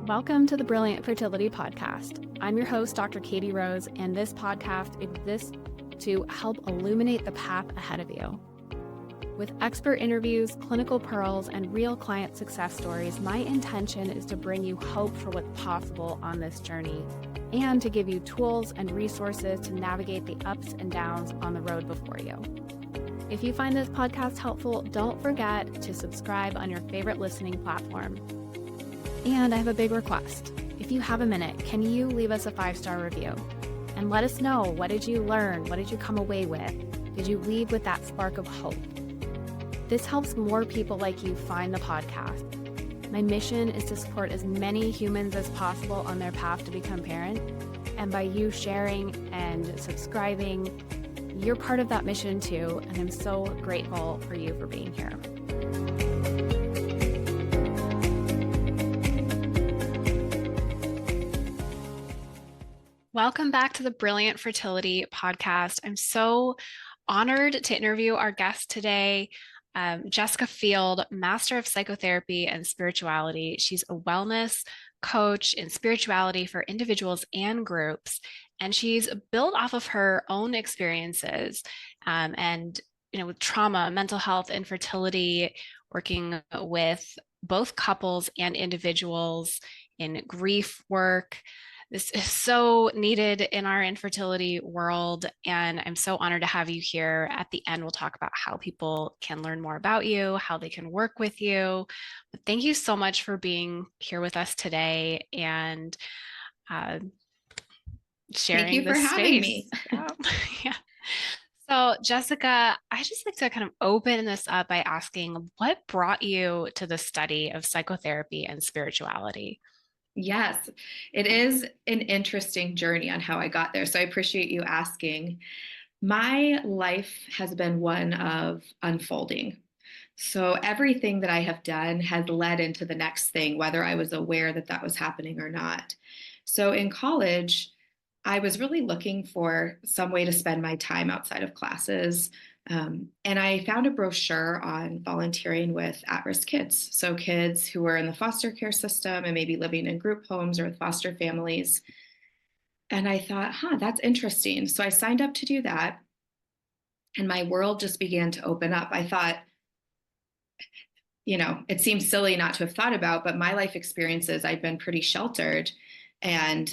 Welcome to the Brilliant Fertility Podcast. I'm your host, Dr. Katie Rose, and this podcast exists to help illuminate the path ahead of you. With expert interviews, clinical pearls, and real client success stories, my intention is to bring you hope for what's possible on this journey and to give you tools and resources to navigate the ups and downs on the road before you. If you find this podcast helpful, don't forget to subscribe on your favorite listening platform. And I have a big request. If you have a minute, can you leave us a 5-star review? And let us know, what did you learn? What did you come away with? Did you leave with that spark of hope? This helps more people like you find the podcast. My mission is to support as many humans as possible on their path to become parent. And by you sharing and subscribing, you're part of that mission too. And I'm so grateful for you for being here. Welcome back to the Brilliant Fertility Podcast. I'm so honored to interview our guest today, Jessica Field, Master of Psychotherapy and Spirituality. She's a wellness coach in spirituality for individuals and groups, and she's built off of her own experiences and with trauma, mental health, infertility, working with both couples and individuals in grief work. This is so needed in our infertility world, and I'm so honored to have you here. At the end, we'll talk about how people can learn more about you, how they can work with you. But thank you so much for being here with us today and sharing. Thank you for having me. Yeah. So, Jessica, I just like to kind of open this up by asking, what brought you to the study of psychotherapy and spirituality? Yes, it is an interesting journey on how I got there. So I appreciate you asking. My life has been one of unfolding. So everything that I have done has led into the next thing, whether I was aware that that was happening or not. So in college, I was really looking for some way to spend my time outside of classes. And I found a brochure on volunteering with at-risk kids. So kids who were in the foster care system and maybe living in group homes or with foster families. And I thought, that's interesting. So I signed up to do that. And my world just began to open up. I thought, it seems silly not to have thought about, but my life experiences, I'd been pretty sheltered and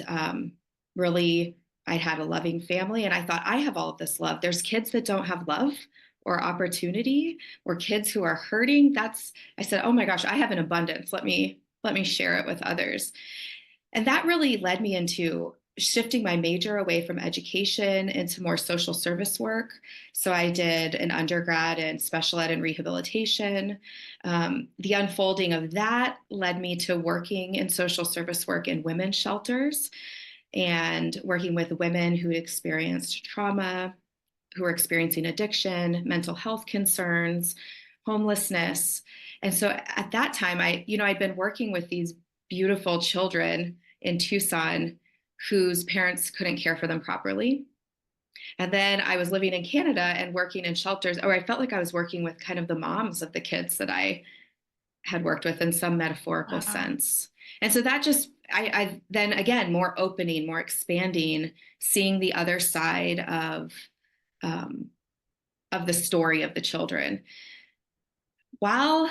really, I had a loving family, and I thought, I have all of this love. There's kids that don't have love or opportunity, or kids who are hurting. I said, oh my gosh, I have an abundance. Let me share it with others. And that really led me into shifting my major away from education into more social service work. So I did an undergrad in special ed and rehabilitation. The unfolding of that led me to working in social service work in women's shelters, and working with women who experienced trauma, who were experiencing addiction, mental health concerns, homelessness. And so at that time, I'd been working with these beautiful children in Tucson whose parents couldn't care for them properly. And then I was living in Canada and working in shelters, or I felt like I was working with kind of the moms of the kids that I had worked with in some metaphorical sense. And so that just, I then again, more opening, more expanding, seeing the other side of the story of the children. So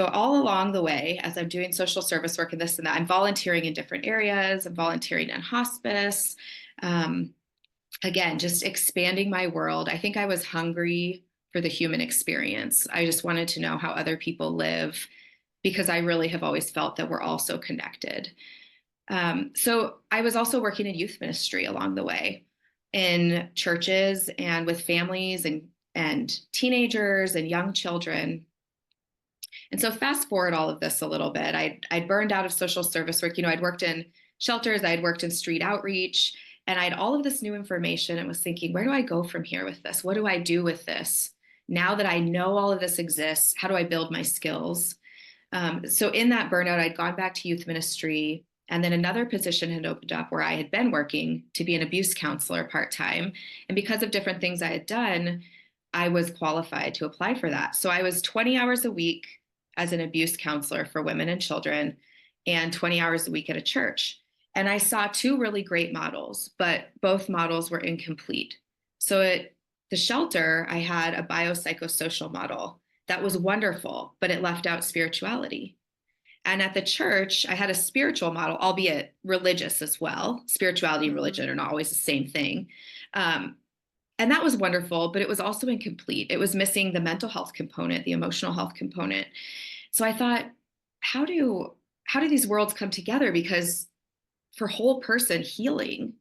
all along the way, as I'm doing social service work and this and that, I'm volunteering in different areas. I'm volunteering in hospice. Again, just expanding my world. I think I was hungry for the human experience. I just wanted to know how other people live, because I really have always felt that we're all so connected. So I was also working in youth ministry along the way, in churches and with families and teenagers and young children. And so fast forward all of this a little bit, I'd burned out of social service work. I'd worked in shelters, I'd worked in street outreach, and I had all of this new information and was thinking, where do I go from here with this? What do I do with this? Now that I know all of this exists, how do I build my skills? So in that burnout, I'd gone back to youth ministry, and then another position had opened up where I had been working to be an abuse counselor part-time. And because of different things I had done, I was qualified to apply for that. So I was 20 hours a week as an abuse counselor for women and children. and 20 hours a week at a church. And I saw two really great models, but both models were incomplete. So at the shelter, I had a biopsychosocial model that was wonderful, but it left out spirituality. And at the church, I had a spiritual model, albeit religious as well. Spirituality and religion are not always the same thing. And that was wonderful, but it was also incomplete. It was missing the mental health component, the emotional health component. So I thought, how do these worlds come together? Because for whole person healing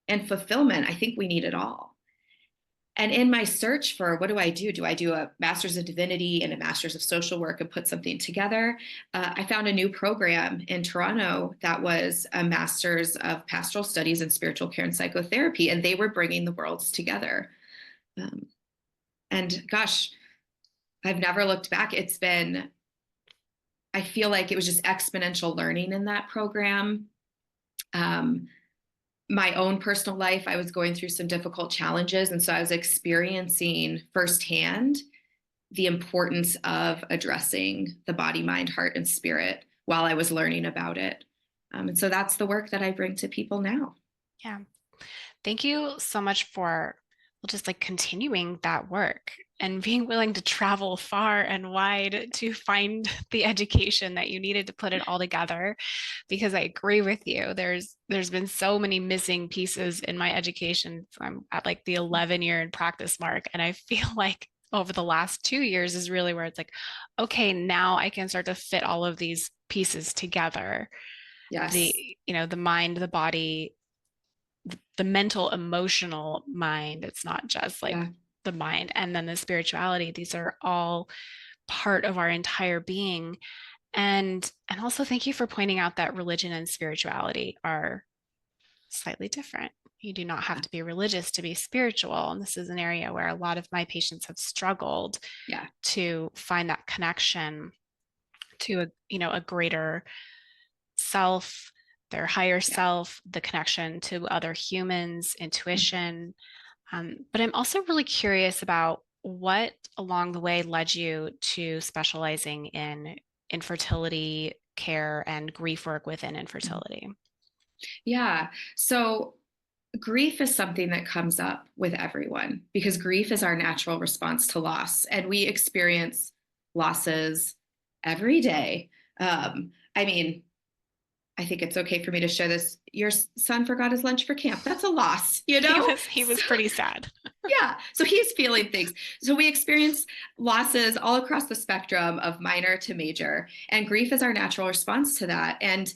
and fulfillment, I think we need it all. And in my search for what do I do? Do I do a master's of divinity and a master's of social work and put something together? I found a new program in Toronto that was a master's of pastoral studies in spiritual care and psychotherapy, and they were bringing the worlds together. And gosh, I've never looked back. I feel like it was just exponential learning in that program. My own personal life, I was going through some difficult challenges. And so I was experiencing firsthand the importance of addressing the body, mind, heart, and spirit while I was learning about it. And so that's the work that I bring to people now. Yeah. Thank you so much for just like continuing that work and being willing to travel far and wide to find the education that you needed to put it all together. Because I agree with you. There's been so many missing pieces in my education. I'm at like the 11-year in practice mark. And I feel like over the last 2 years is really where it's like, okay, now I can start to fit all of these pieces together. Yes. The mind, the body, the mental, emotional mind. It's not just like the mind, and then the spirituality. These are all part of our entire being. And also thank you for pointing out that religion and spirituality are slightly different. You do not have to be religious to be spiritual. And this is an area where a lot of my patients have struggled to find that connection to a greater self, their higher self, the connection to other humans, intuition. But I'm also really curious about what along the way led you to specializing in infertility care and grief work within infertility. Yeah. So grief is something that comes up with everyone because grief is our natural response to loss. And we experience losses every day. I think it's okay for me to share this. Your son forgot his lunch for camp. That's a loss, He was pretty sad. Yeah. So he's feeling things. So we experience losses all across the spectrum of minor to major, and grief is our natural response to that. And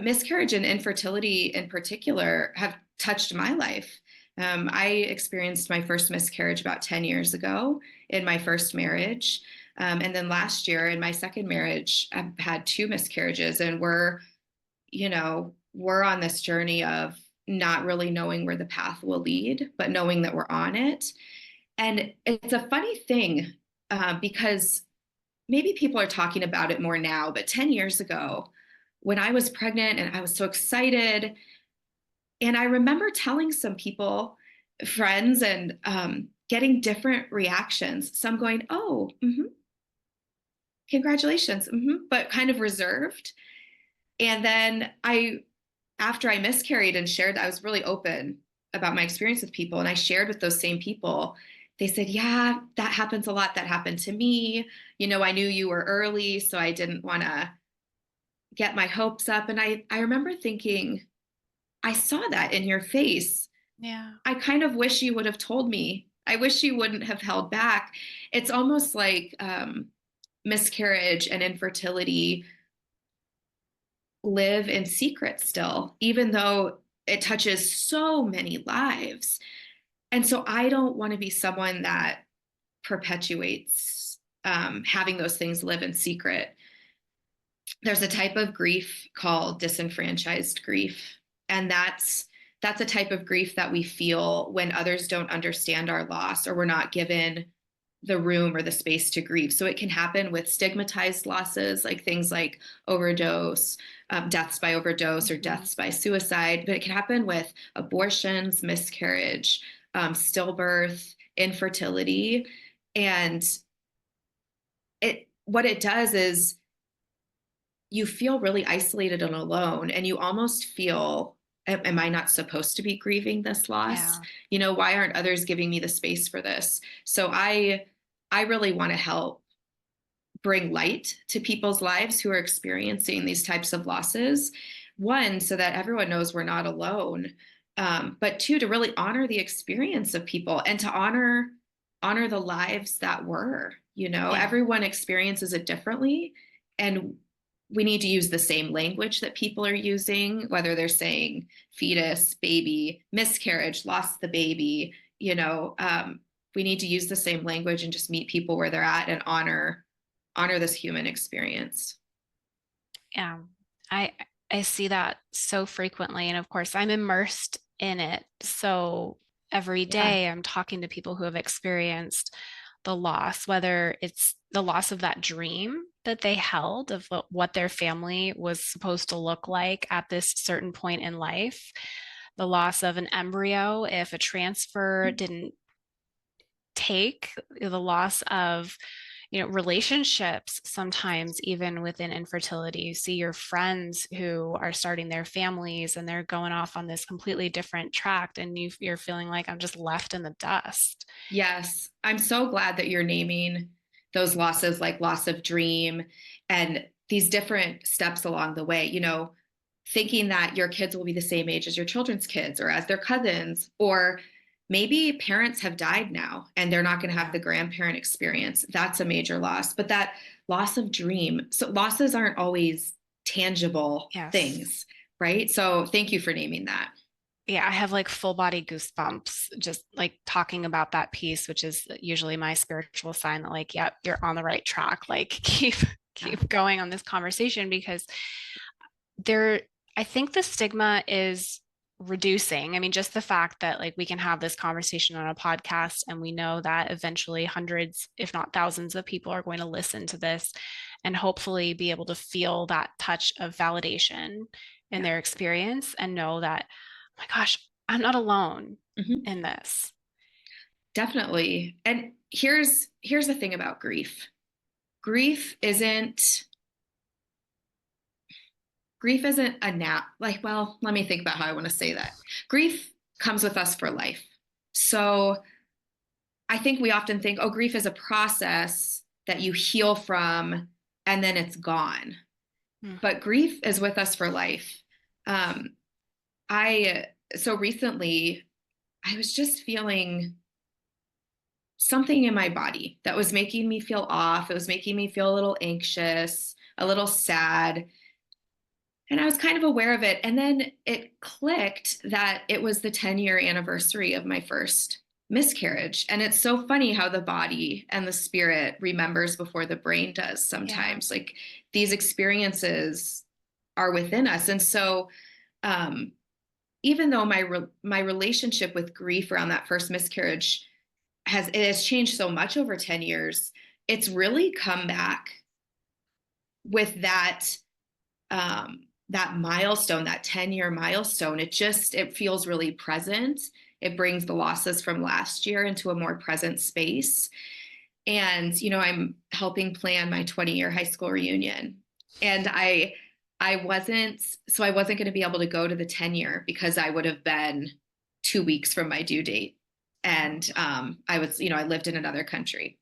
miscarriage and infertility in particular have touched my life. I experienced my first miscarriage about 10 years ago in my first marriage. And then last year in my second marriage, I've had 2 miscarriages, and we're on this journey of not really knowing where the path will lead, but knowing that we're on it. And it's a funny thing because maybe people are talking about it more now, but 10 years ago, when I was pregnant and I was so excited, and I remember telling some people, friends, and getting different reactions. Some going, "Oh, congratulations," but kind of reserved. And then after I miscarried and shared, I was really open about my experience with people. And I shared with those same people. They said, "Yeah, that happens a lot. That happened to me. I knew you were early, so I didn't want to get my hopes up." And I remember thinking, I saw that in your face. Yeah. I kind of wish you would have told me. I wish you wouldn't have held back. It's almost like miscarriage and infertility live in secret still, even though it touches so many lives. And so I don't want to be someone that perpetuates having those things live in secret. There's a type of grief called disenfranchised grief. And that's a type of grief that we feel when others don't understand our loss or we're not given the room or the space to grieve. So it can happen with stigmatized losses, like things like overdose, deaths by overdose, or deaths by suicide. But it can happen with abortions, miscarriage, stillbirth, infertility. And what it does is you feel really isolated and alone, and you almost feel, am I not supposed to be grieving this loss? Yeah. Why aren't others giving me the space for this? So I really want to help bring light to people's lives who are experiencing these types of losses. One, so that everyone knows we're not alone. But two, to really honor the experience of people and to honor the lives that were. Yeah. Everyone experiences it differently, and we need to use the same language that people are using, whether they're saying fetus, baby, miscarriage, lost the baby. We need to use the same language and just meet people where they're at and honor this human experience. Yeah. I I see that so frequently. And of course, I'm immersed in it. So every Yeah. day I'm talking to people who have experienced the loss, whether it's the loss of that dream that they held of what their family was supposed to look like at this certain point in life, the loss of an embryo if a transfer didn't take, the loss of relationships. Sometimes even within infertility, you see your friends who are starting their families and they're going off on this completely different track, and you're feeling like I'm just left in the dust. Yes. I'm so glad that you're naming those losses, like loss of dream and these different steps along the way, thinking that your kids will be the same age as your children's kids or as their cousins, or maybe parents have died now and they're not going to have Yeah. the grandparent experience. That's a major loss. But that loss of dream, so losses aren't always tangible Yes. things, right? So thank you for naming that. Yeah, I have like full body goosebumps just like talking about that piece, which is usually my spiritual sign that like, yeah, you're on the right track. Like keep Yeah. keep going on this conversation, because there, I think the stigma is reducing. I mean, just the fact that like we can have this conversation on a podcast and we know that eventually hundreds, if not thousands of people are going to listen to this and hopefully be able to feel that touch of validation in Yeah. their experience and know that, oh my gosh, I'm not alone Mhm. in this. Definitely. And here's the thing about grief. Grief isn't grief isn't a nap. Like, well, let me think about how I want to say that. Grief comes with us for life. So I think we often think, oh, grief is a process that you heal from and then it's gone. Mm. But grief is with us for life. Um, I so recently I was just feeling something in my body that was making me feel off. It was making me feel a little anxious, a little sad. And I was kind of aware of it. And then it clicked that it was the 10-year anniversary of my first miscarriage. And it's so funny how the body and the spirit remembers before the brain does Yeah. sometimes. Like these experiences are within us. And so, um, even though my relationship with grief around that first miscarriage has changed so much over 10 years, it's really come back with that milestone, that 10-year milestone. It feels really present. It brings the losses from last year into a more present space. And I'm helping plan my 20-year high school reunion. And I wasn't going to be able to go to the 10-year because I would have been 2 weeks from my due date. And I lived in another country.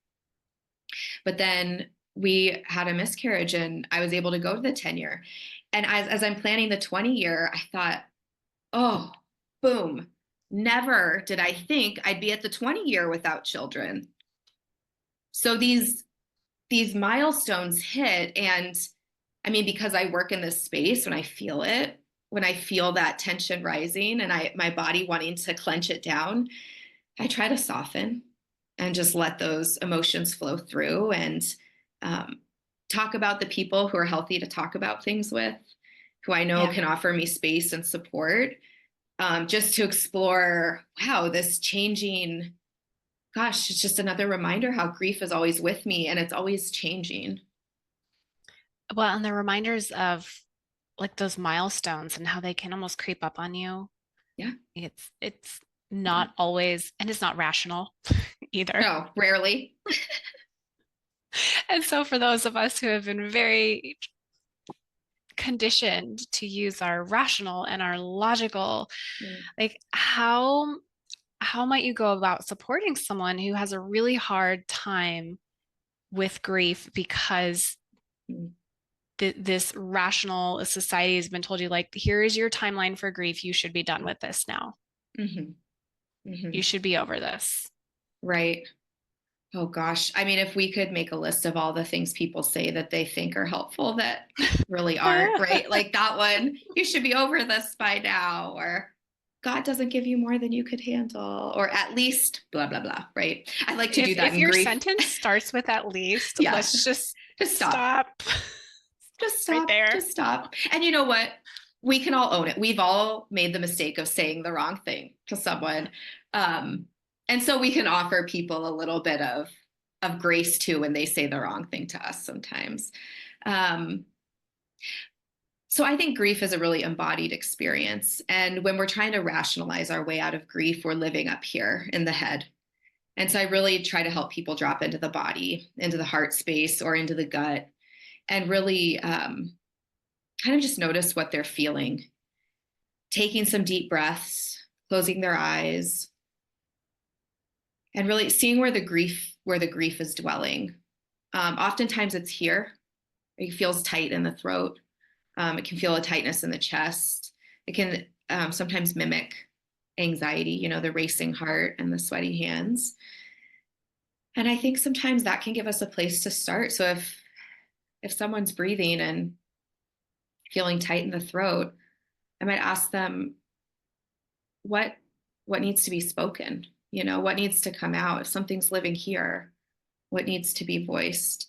But then we had a miscarriage and I was able to go to the 10-year. And as I'm planning the 20-year, I thought, oh, boom. Never did I think I'd be at the 20-year without children. So these milestones hit. And I mean, because I work in this space, when I feel that tension rising and my body wanting to clench it down, I try to soften and just let those emotions flow through and um, talk about the people who are healthy to talk about things with, who I know Yeah. can offer me space and support, just to explore, wow, this changing. Gosh, it's just another reminder how grief is always with me and it's always changing. Well, and the reminders of like those milestones and how they can almost creep up on you. Yeah. It's Yeah. not always, and it's not rational either. No, rarely. And so for those of us who have been very conditioned to use our rational and our logical. Mm. Like how might you go about supporting someone who has a really hard time with grief because Mm. this rational society has been told you, like, here is your timeline for grief. You should be done with this now. Mm-hmm. Mm-hmm. You should be over this. Right. Oh gosh. I mean, if we could make a list of all the things people say that they think are helpful that really aren't, right? Like that one, you should be over this by now, or God doesn't give you more than you could handle, or at least blah, blah, blah, right? I like to do that If in your grief. sentence starts with at least, Yeah. let's just stop. Just stop. Right there. Just stop. And you know what? We can all own it. We've all made the mistake of saying the wrong thing to someone. And so we can offer people a little bit of grace too when they say the wrong thing to us sometimes. So I think grief is a really embodied experience. And when we're trying to rationalize our way out of grief, we're living up here in the head. And so I really try to help people drop into the body, into the heart space, or into the gut, and really kind of just notice what they're feeling. Taking some deep breaths, closing their eyes, and really seeing where the grief is dwelling. Oftentimes it's here. It feels tight in the throat. It can feel a tightness in the chest. It can sometimes mimic anxiety, the racing heart and the sweaty hands. And I think sometimes that can give us a place to start. So if someone's breathing and feeling tight in the throat, I might ask them, what needs to be spoken? What needs to come out? If something's living here, what needs to be voiced?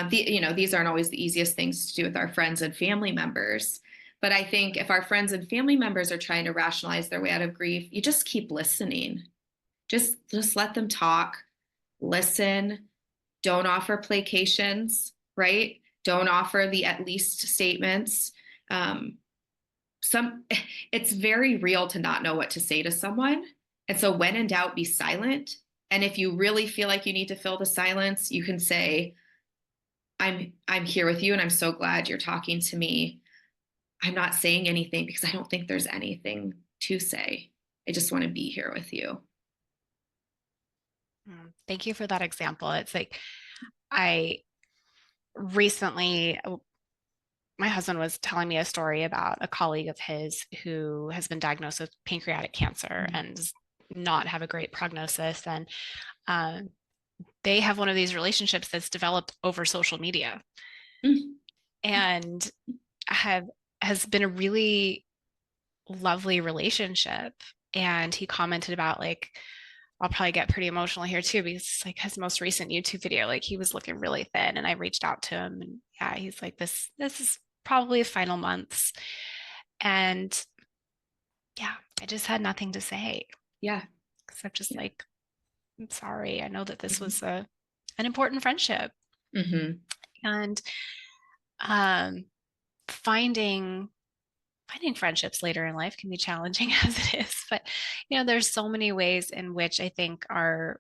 These aren't always the easiest things to do with our friends and family members. But I think if our friends and family members are trying to rationalize their way out of grief, you just keep listening. Just let them talk, listen. Don't offer placations, right? Don't offer the at least statements. It's very real to not know what to say to someone. And so when in doubt, be silent. And if you really feel like you need to fill the silence, you can say, I'm here with you and I'm so glad you're talking to me. I'm not saying anything because I don't think there's anything to say. I just want to be here with you. Thank you for that example. It's like I recently, my husband was telling me a story about a colleague of his who has been diagnosed with pancreatic cancer and does not have a great prognosis. And they have one of these relationships that's developed over social media and has been a really lovely relationship. And he commented about, like, I'll probably get pretty emotional here too, because like his most recent YouTube video, like he was looking really thin, and I reached out to him, and yeah, he's like, this is probably the final months. And yeah, I just had nothing to say. Yeah. Because I'm just like, I'm sorry. I know that this was an important friendship. And finding friendships later in life can be challenging as it is, but there's so many ways in which I think our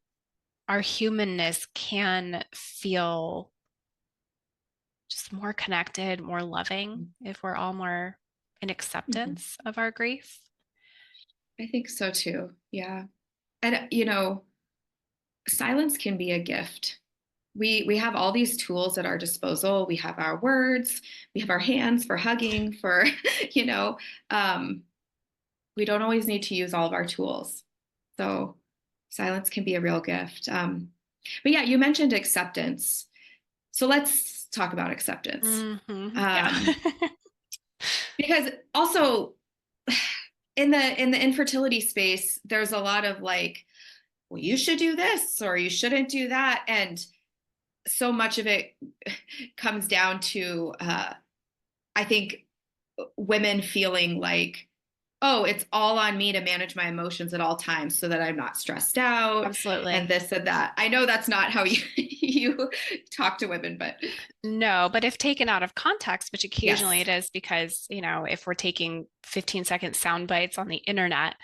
humanness can feel just more connected, more loving, if we're all more in acceptance of our grief. I think so too. Yeah. And silence can be a gift. We have all these tools at our disposal. We have our words, we have our hands for hugging, for, we don't always need to use all of our tools. So silence can be a real gift. But yeah, you mentioned acceptance. So let's talk about acceptance. Because also in the infertility space, there's a lot of like, well, you should do this or you shouldn't do that. And so much of it comes down to, I think, women feeling like, oh, it's all on me to manage my emotions at all times so that I'm not stressed out. Absolutely. And this and that. I know that's not how you talk to women, but No, but if taken out of context, which occasionally Yes. it is because, if we're taking 15-second sound bites on the internet,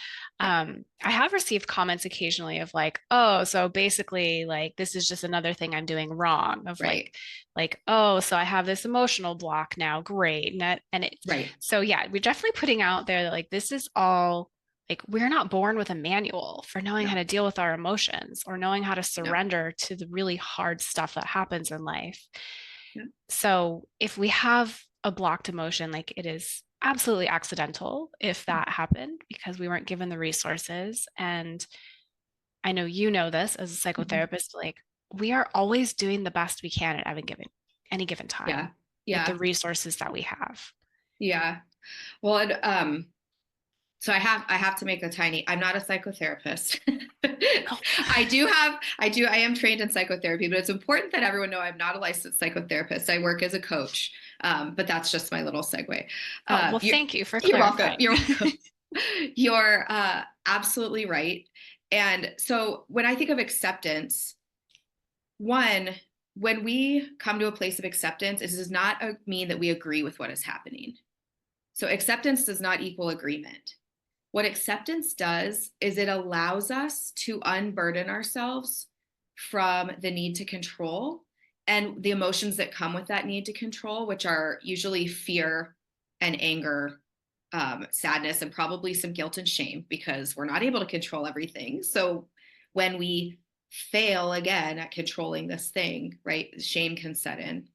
Yeah. I have received comments occasionally of like, oh, so basically like this is just another thing I'm doing wrong of Right. oh, so I have this emotional block now. Great. Right. So yeah, we're definitely putting out there that like this is all like we're not born with a manual for knowing how No, to deal with our emotions or knowing how to no, surrender to the really hard stuff that happens in life. no. So if we have a blocked emotion, like it is absolutely accidental if that happened because we weren't given the resources. And I know you know this as a Mhm. psychotherapist, like we are always doing the best we can at any given Yeah. time with the Yeah. resources that we have. Yeah. Well, so I have to make a tiny, I'm not a psychotherapist. Oh, I am trained in psychotherapy, but it's important that everyone know I'm not a licensed psychotherapist. I work as a coach. But that's just my little segue. oh, well, You're, thank you for you're welcome. clarifying. You're welcome. You're absolutely right. And so when I think of acceptance, one, when we come to a place of acceptance, it does not mean that we agree with what is happening. So acceptance does not equal agreement. What acceptance does is it allows us to unburden ourselves from the need to control and the emotions that come with that need to control, which are usually fear and anger, sadness, and probably some guilt and shame because we're not able to control everything. So when we fail again at controlling this thing, right, shame can set in.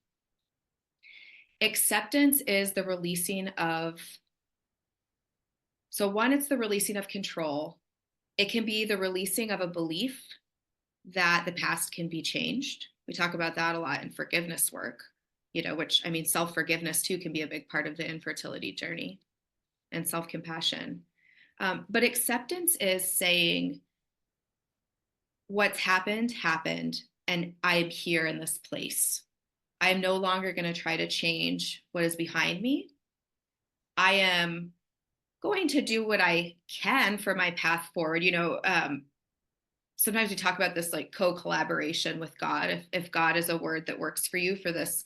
Acceptance is the releasing of, so one, it's the releasing of control. It can be the releasing of a belief that the past can be changed. We talk about that a lot in forgiveness work, which I mean, self forgiveness too can be a big part of the infertility journey and self compassion. But acceptance is saying, what's happened, happened, and I'm here in this place. I'm no longer going to try to change what is behind me. I am going to do what I can for my path forward. Sometimes we talk about this like co-collaboration with God. If God is a word that works for you for this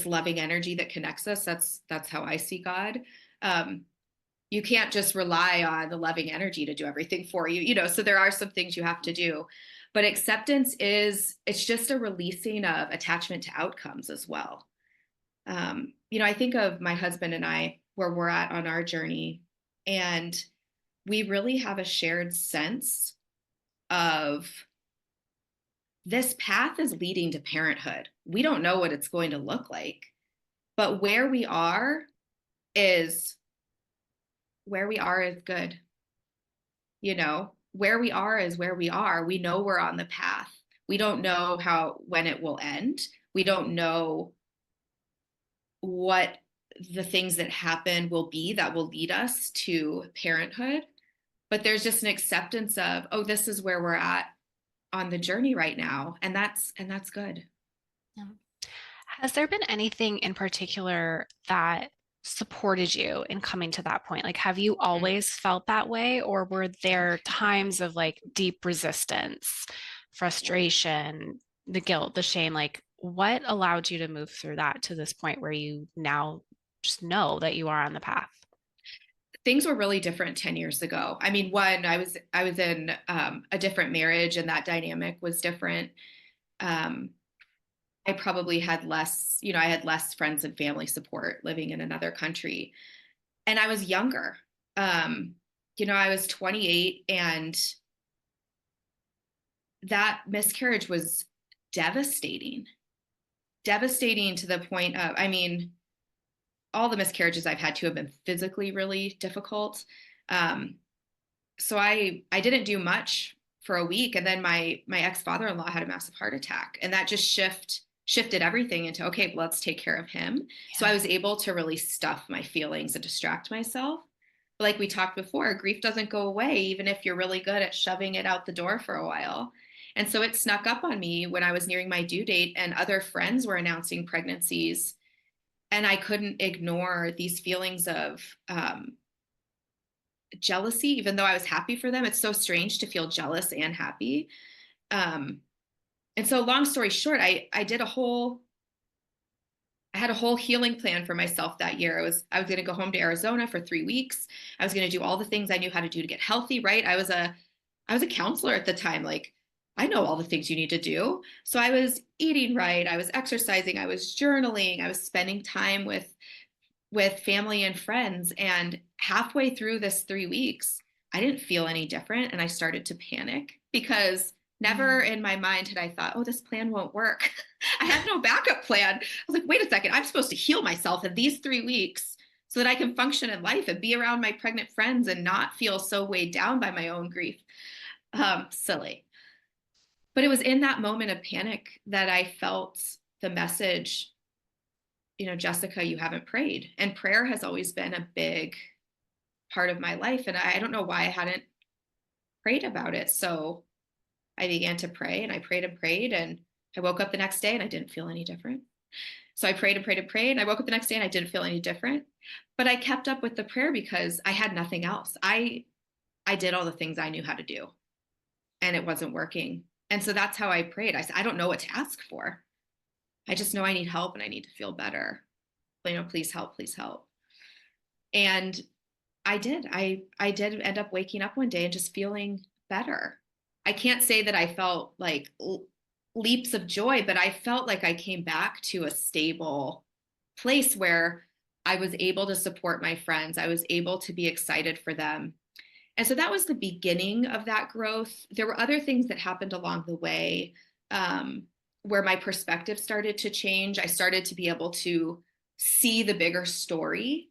loving energy that connects us, that's how I see God. You can't just rely on the loving energy to do everything for you, so there are some things you have to do. But acceptance it's just a releasing of attachment to outcomes as well. I think of my husband and I, where we're at on our journey, and we really have a shared sense of this path is leading to parenthood. We don't know what it's going to look like, but is where we are is good. Where we are is where we are. We know we're on the path. We don't know when it will end. We don't know what the things that happen will be that will lead us to parenthood. But there's just an acceptance of, oh, this is where we're at on the journey right now. And that's good. Yeah. Has there been anything in particular that supported you in coming to that point? Like, have you always felt that way, or were there times of like deep resistance, frustration, the guilt, the shame? Like, what allowed you to move through that to this point where you now just know that you are on the path? Things were really different 10 years ago. I mean, one, I was in a different marriage and that dynamic was different. Um, I probably had I had less friends and family support living in another country. And I was younger. I was 28 and that miscarriage was devastating, devastating to the point of, I mean, all the miscarriages I've had to have been physically really difficult. Um, so I didn't do much for a week, and then my ex father-in-law had a massive heart attack, and that just shifted everything into, okay, well, let's take care of him. So Yeah. I was able to really stuff my feelings and distract myself. But like we talked before, grief doesn't go away even if you're really good at shoving it out the door for a while. And so it snuck up on me when I was nearing my due date, and other friends were announcing pregnancies, and I couldn't ignore these feelings of jealousy, even though I was happy for them. It's so strange to feel jealous and happy. Um, and so long story short, I did a whole I had a whole healing plan for myself that year. I was going to go home to Arizona for 3 weeks. I was going to do all the things I knew how to do to get healthy, right? I was a counselor at the time. Like, I know all the things you need to do. So I was eating right, I was exercising, I was journaling, I was spending time with family and friends. And halfway through this 3 weeks, I didn't feel any different. And I started to panic because never in my mind had I thought, oh, this plan won't work. I had no backup plan. I was like, wait a second, I'm supposed to heal myself in these 3 weeks so that I can function in life and be around my pregnant friends and not feel so weighed down by my own grief. Silly. But it was in that moment of panic that I felt the message, Jessica, you haven't prayed. And prayer has always been a big part of my life. And I don't know why I hadn't prayed about it. So I began to pray, and I prayed and prayed. And I woke up the next day and I didn't feel any different. So I prayed and prayed and prayed. And I woke up the next day and I didn't feel any different. But I kept up with the prayer because I had nothing else. I did all the things I knew how to do, and it wasn't working. And so that's how I prayed. I said, I don't know what to ask for. I just know I need help and I need to feel better. Please help, please help. And I did. I did end up waking up one day and just feeling better. I can't say that I felt like leaps of joy, but I felt like I came back to a stable place where I was able to support my friends. I was able to be excited for them. And so that was the beginning of that growth. There were other things that happened along the way, where my perspective started to change. I started to be able to see the bigger story.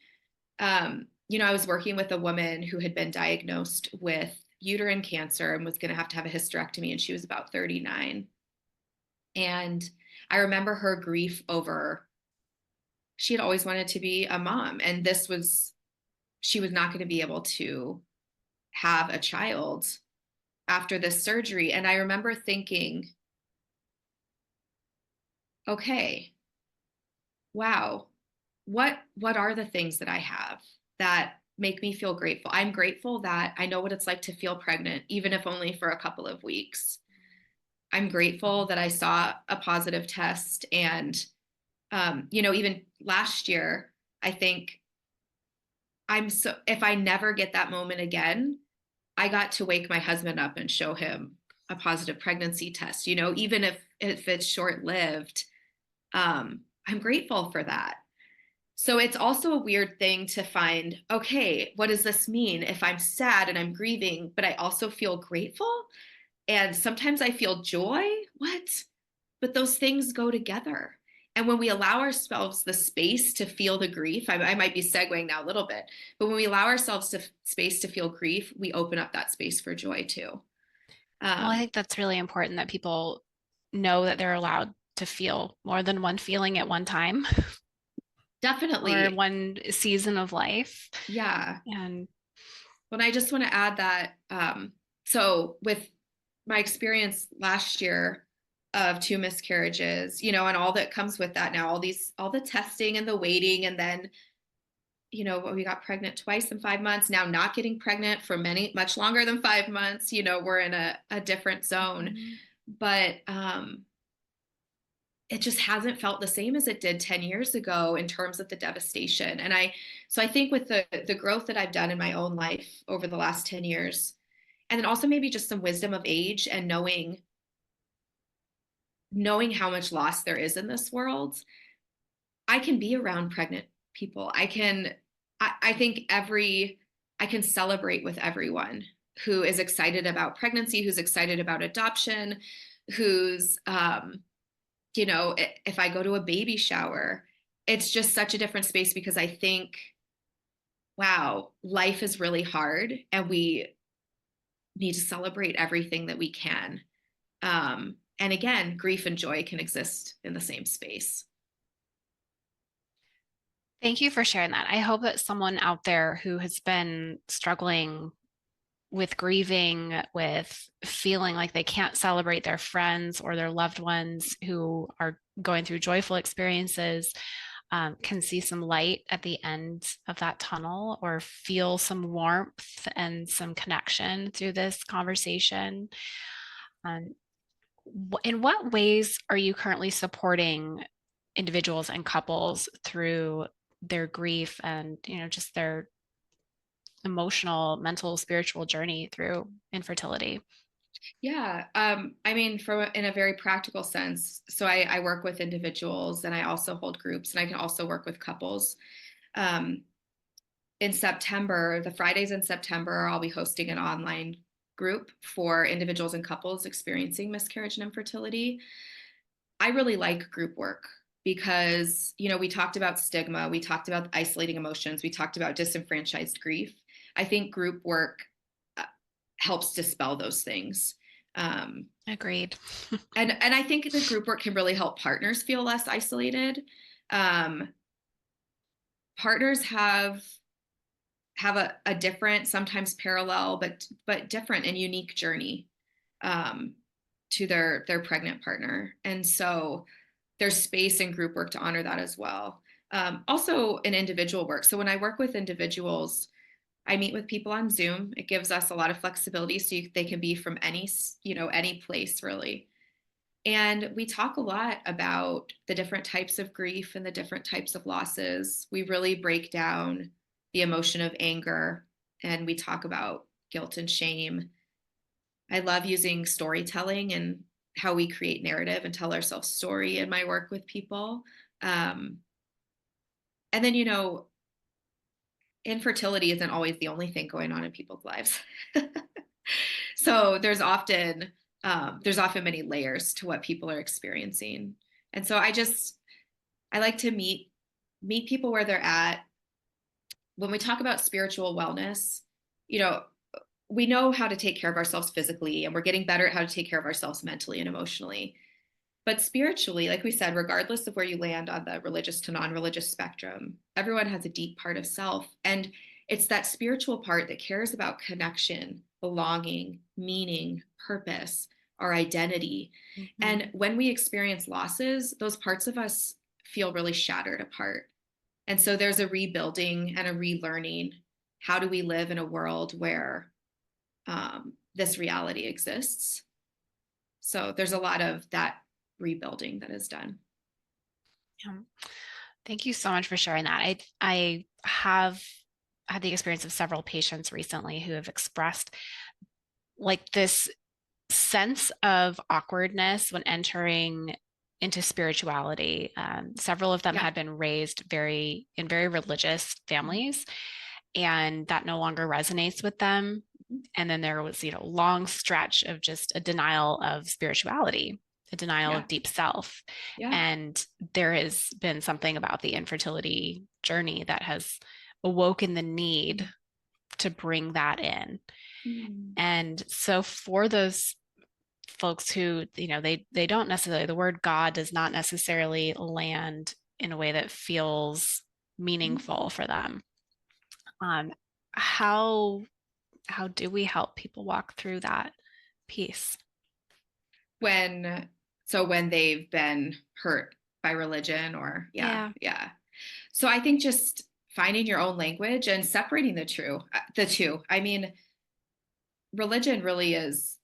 I was working with a woman who had been diagnosed with uterine cancer and was going to have a hysterectomy, and she was about 39. And I remember her grief over, she had always wanted to be a mom, and she was not going to be able to have a child after this surgery. And I remember thinking, okay, wow, what are the things that I have that make me feel grateful? I'm grateful that I know what it's like to feel pregnant, even if only for a couple of weeks. I'm grateful that I saw a positive test. And, even last year, I think if I never get that moment again, I got to wake my husband up and show him a positive pregnancy test, even if it's short-lived. I'm grateful for that. So it's also a weird thing to find, okay, what does this mean if I'm sad and I'm grieving, but I also feel grateful? And sometimes I feel joy. What? But those things go together. And when we allow ourselves the space to feel the grief, I might be segueing now a little bit, but when we allow ourselves space to feel grief, we open up that space for joy too. Well, I think that's really important that people know that they're allowed to feel more than one feeling at one time Definitely. or one season of life. Yeah. And I just want to add that, so with my experience last year of 2 miscarriages, and all that comes with that now, all the testing and the waiting, and then, we got pregnant twice in 5 months, now not getting pregnant for much longer than 5 months, we're in a different zone. But it just hasn't felt the same as it did 10 years ago in terms of the devastation. And I think with the growth that I've done in my own life over the last 10 years, and then also maybe just some wisdom of age and knowing how much loss there is in this world, I can be around pregnant people. I think I can celebrate with everyone who is excited about pregnancy, who's excited about adoption, who's, if I go to a baby shower, it's just such a different space because I think, wow, life is really hard and we need to celebrate everything that we can. And again, grief and joy can exist in the same space. thank you for sharing that. I hope that someone out there who has been struggling with grieving, with feeling like they can't celebrate their friends or their loved ones who are going through joyful experiences, can see some light at the end of that tunnel or feel some warmth and some connection through this conversation. In what ways are you currently supporting individuals and couples through their grief and, just their emotional, mental, spiritual journey through infertility? Yeah. I mean, in a very practical sense, so I work with individuals and I also hold groups and I can also work with couples. Um, in September, the Fridays in September, I'll be hosting an online group for individuals and couples experiencing miscarriage and infertility. I really like group work because, we talked about stigma, we talked about isolating emotions, we talked about disenfranchised grief. I think group work uh, helps dispel those things. Agreed. And I think the group work can really help partners feel less isolated. Um, Partners have a different, sometimes parallel, but different and unique journey um, to their pregnant partner, and so there's space in group work to honor that as well. Also in individual work. So when I work with individuals, I meet with people on Zoom. It gives us a lot of flexibility, so they can be from any place really. And we talk a lot about the different types of grief and the different types of losses. We really break down the emotion of anger and we talk about guilt and shame. I love using storytelling and how we create narrative and tell ourselves story in my work with people. Um, and then, infertility isn't always the only thing going on in people's lives. So there's often many layers to what people are experiencing. And so I like to meet people where they're at. When we talk about spiritual wellness, you know, we know how to take care of ourselves physically, and we're getting better at how to take care of ourselves mentally and emotionally. But spiritually, like we said, regardless of where you land on the religious to non-religious spectrum, everyone has a deep part of self. And it's that spiritual part that cares about connection, belonging, meaning, purpose, our identity. Mm-hmm. And when we experience losses, those parts of us feel really shattered apart. And so there's a rebuilding and a relearning. How do we live in a world where this reality exists? So there's a lot of that rebuilding that is done. Yeah. Thank you so much for sharing that. I have had the experience of several patients recently who have expressed like this sense of awkwardness when entering into spirituality. Several of them Yeah. had been raised in very religious families, and that no longer resonates with them. And then there was, long stretch of just a denial of spirituality, a denial Yeah. of deep self. Yeah. And there has been something about the infertility journey that has awoken the need to bring that in. And so for those folks who, they don't necessarily, the word God does not necessarily land in a way that feels meaningful for them. How do we help people walk through that piece? When they've been hurt by religion or yeah. So I think just finding your own language and separating the two. I mean, religion really is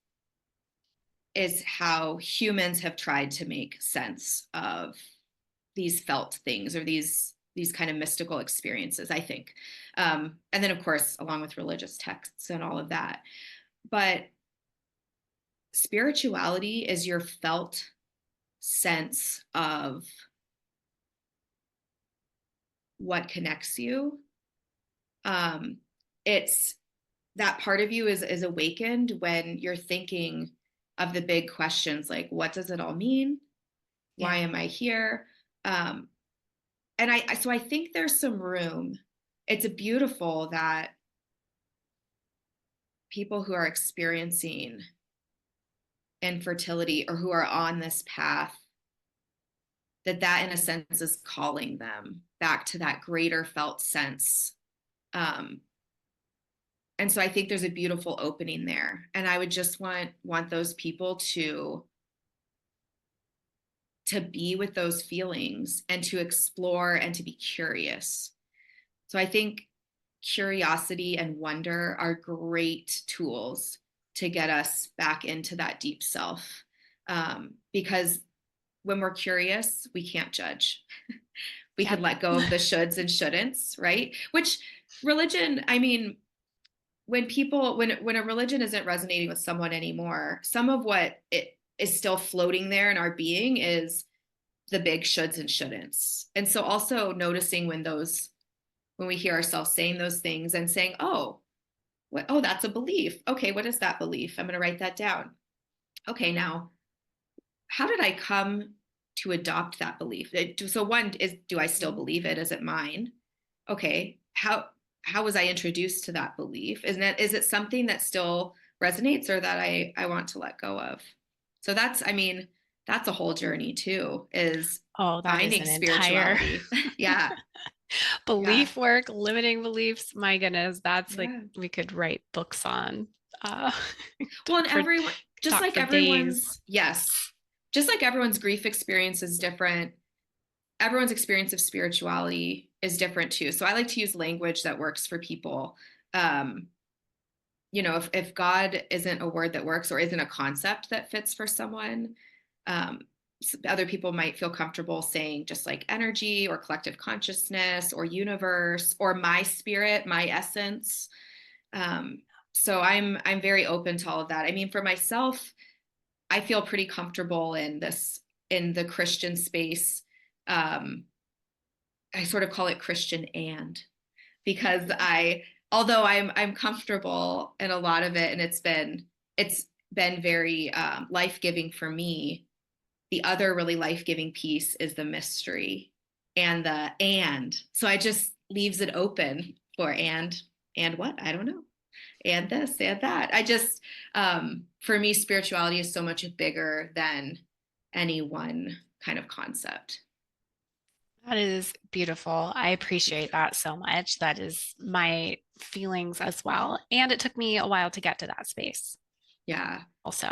how humans have tried to make sense of these felt things or these kind of mystical experiences, I think. And then of course, along with religious texts and all of that. But spirituality is your felt sense of what connects you. It's that part of you is awakened when you're thinking of the big questions like, what does it all mean? Why am I here? And I think there's some room. It's beautiful that people who are experiencing infertility or who are on this path, that in a sense is calling them back to that greater felt sense. And so I think there's a beautiful opening there. And I would just want those people to be with those feelings and to explore and to be curious. So I think curiosity and wonder are great tools to get us back into that deep self, because when we're curious, we can't judge. We Yep. could let go of the shoulds and shouldn'ts, right? Which religion, I mean, when a religion isn't resonating with someone anymore, some of what it is still floating there in our being is the big shoulds and shouldn'ts. And so also noticing when we hear ourselves saying those things and saying, oh, that's a belief. Okay, what is that belief? I'm going to write that down. Okay, now, how did I come to adopt that belief? So one is, do I still believe it? Is it mine? Okay, how was I introduced to that belief? Is it something that still resonates or that I want to let go of? So that's a whole journey too, is that is finding an entire spirituality. Yeah. belief work, limiting beliefs. My goodness, that's like, Yeah. we could write books on. Well, and just like everyone's grief experience is different, everyone's experience of spirituality is different too. So I like to use language that works for people. If God isn't a word that works or isn't a concept that fits for someone, other people might feel comfortable saying just like energy or collective consciousness or universe or my spirit, my essence. So I'm very open to all of that. I mean, for myself, I feel pretty comfortable in the Christian space. I sort of call it Christian because although I'm comfortable in a lot of it, and it's been very life-giving for me. The other really life-giving piece is the mystery and so I just leaves it open for and what, I don't know, and this and that. I just for me, spirituality is so much bigger than any one kind of concept. That is beautiful. I appreciate that so much. That is my feelings as well. And it took me a while to get to that space. Yeah. Also.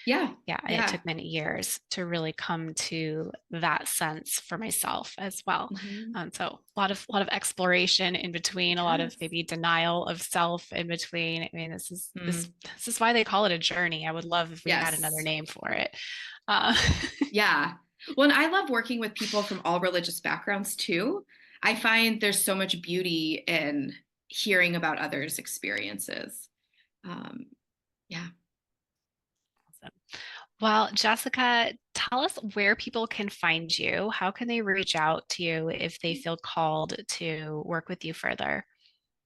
Yeah. It took many years to really come to that sense for myself as well. Mm-hmm. So a lot of exploration in between, a lot of maybe denial of self in between. I mean, this is why they call it a journey. I would love if we had another name for it. Yeah. Well, and I love working with people from all religious backgrounds too. I find there's so much beauty in hearing about others' experiences. Yeah. Awesome. Well, Jessica, tell us where people can find you. How can they reach out to you if they feel called to work with you further?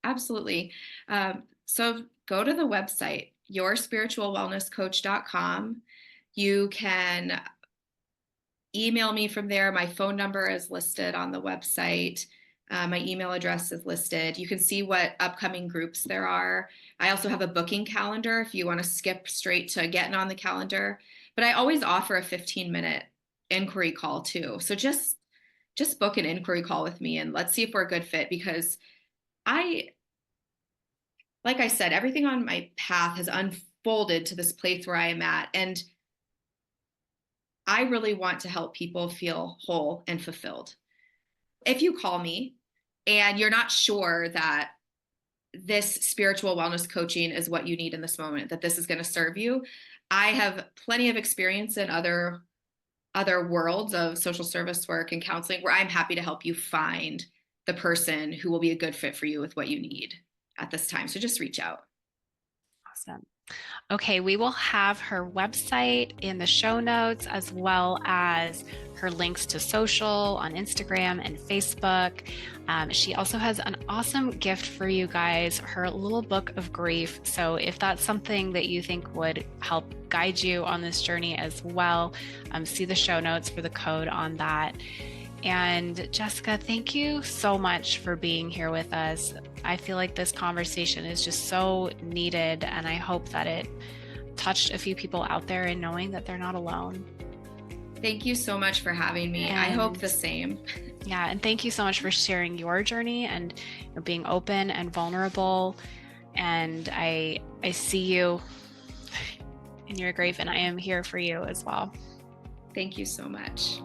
Absolutely. So go to the website, yourspiritualwellnesscoach.com. You can email me from there. My phone number is listed on the website. My email address is listed. You can see what upcoming groups there are. I also have a booking calendar if you want to skip straight to getting on the calendar. But I always offer a 15-minute inquiry call too. So just book an inquiry call with me and let's see if we're a good fit, because like I said, everything on my path has unfolded to this place where I am at. And I really want to help people feel whole and fulfilled. If you call me and you're not sure that this spiritual wellness coaching is what you need in this moment, that this is going to serve you, I have plenty of experience in other worlds of social service work and counseling where I'm happy to help you find the person who will be a good fit for you with what you need at this time. So just reach out. Awesome. Okay, we will have her website in the show notes, as well as her links to social on Instagram and Facebook. She also has an awesome gift for you guys, her little book of grief. So if that's something that you think would help guide you on this journey as well, see the show notes for the code on that. And Jessica, thank you so much for being here with us. I feel like this conversation is just so needed, and I hope that it touched a few people out there in knowing that they're not alone. Thank you so much for having me. I hope the same. Yeah, and thank you so much for sharing your journey and being open and vulnerable. And I see you in your grief, and I am here for you as well. Thank you so much.